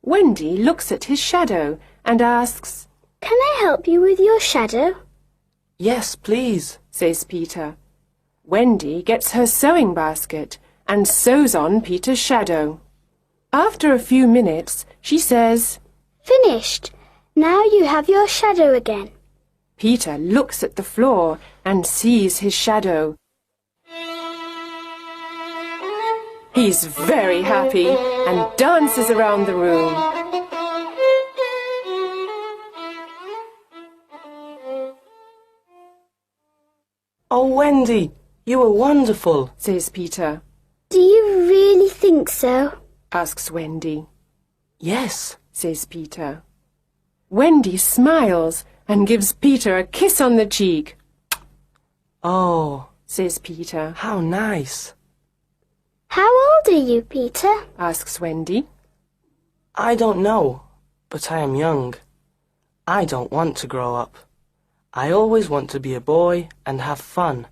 Wendy looks at his shadow and asks, "Can I help you with your shadow?" "Yes, please," says Peter. Wendy gets her sewing basket and sews on Peter's shadow. After a few minutes, she says, "Finished. Now you have your shadow again." Peter looks at the floor and sees his shadow. He's very happy and dances around the room. "Oh, Wendy, you were wonderful," says Peter. "Do you really think so?" asks Wendy. "Yes," says Peter. Wendy smiles and gives Peter a kiss on the cheek. "Oh," says Peter. "how nice." "How old are you, Peter?" asks Wendy. "I don't know, but I am young. I don't want to grow up. I always want to be a boy and have fun."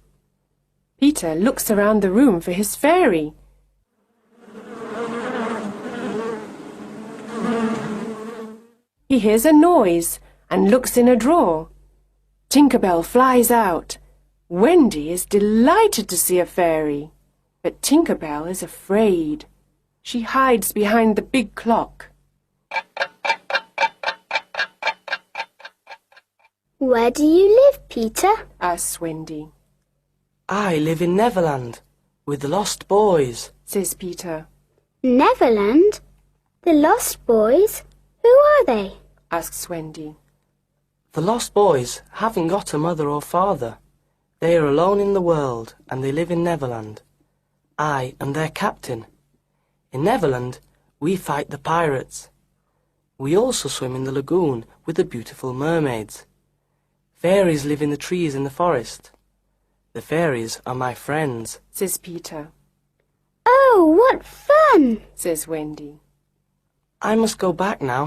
Peter looks around the room for his fairy. He hears a noise and looks in a drawer. Tinker Bell flies out. Wendy is delighted to see a fairy, but Tinker Bell is afraid. She hides behind the big clock. "Where do you live, Peter?" asks Wendy. "I live in Neverland with the lost boys," says Peter. "Neverland? The Lost Boys? Who are they?" asks Wendy. "The lost boys haven't got a mother or father. They are alone in the world and they live in Neverland. I am their captain. In Neverland, we fight the pirates. We also swim in the lagoon with the beautiful mermaids. Fairies live in the trees in the forest. The fairies are my friends," says Peter. "Oh, what fun!" says Wendy. "I must go back now.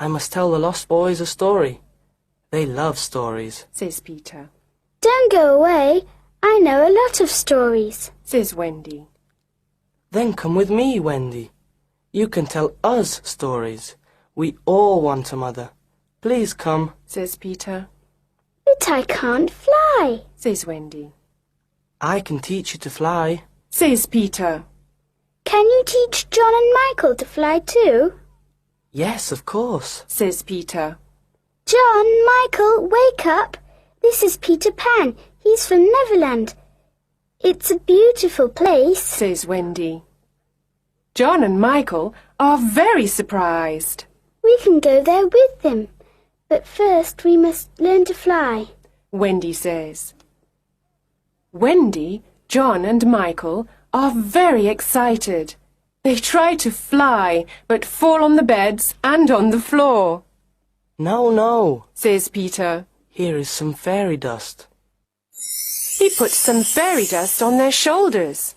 I must tell the lost boys a story. They love stories," says Peter. "Don't go away. I know a lot of stories," says Wendy. "Then come with me, Wendy. You can tell us stories. We all want a mother. Please come," says Peter. "But I can't fly," says Wendy. "I can teach you to fly." Says Peter. "Can you teach John and Michael to fly too?" "Yes, of course." says Peter. "John, Michael, wake up. This is Peter Pan. He's from Neverland. It's a beautiful place," says Wendy. John and Michael are very surprised. "We can go there with them. But first we must learn to fly," Wendy says. Wendy, John and Michael are very excited. They try to fly, but fall on the beds and on the floor. "No, no," says Peter. "Here is some fairy dust." He puts some fairy dust on their shoulders.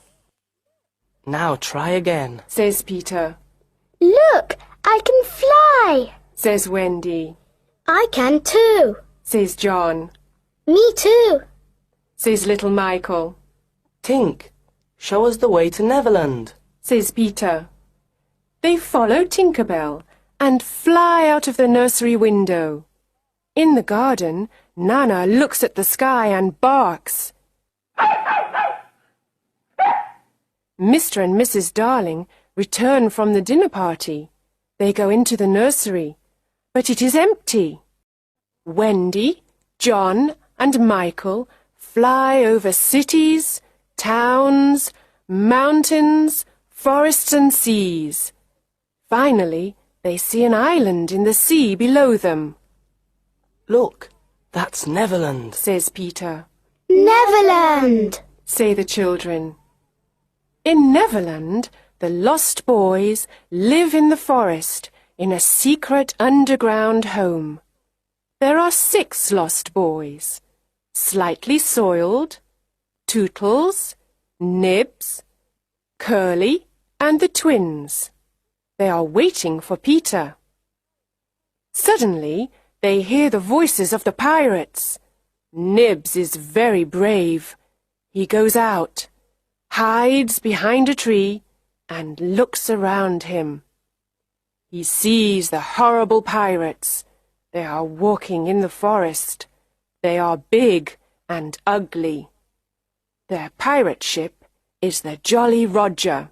"Now try again," says Peter. "Look, I can fly," says Wendy. "I can too," says John. "Me too," says little Michael. "Tink, show us the way to Neverland," says Peter. They follow Tinker Bell and fly out of the nursery window. In the garden, Nana looks at the sky and barks. Mr. and Mrs. Darling return from the dinner party. They go into the nursery, but it is empty. Wendy, John, and Michael fly over cities, towns, mountains, forests and seas. Finally, they see an island in the sea below them. "Look, that's Neverland," says Peter. "Neverland!" say the children. In Neverland, the lost boys live in the forest in a secret underground home. There are 6 lost boys: Slightly Soiled, Tootles, Nibs, Curly, and the twins. They are waiting for Peter. Suddenly, they hear the voices of the pirates. Nibs is very brave. He goes out, hides behind a tree, and looks around him. He sees the horrible pirates. They are walking in the forest. They are big and ugly. Their pirate ship is the Jolly Roger.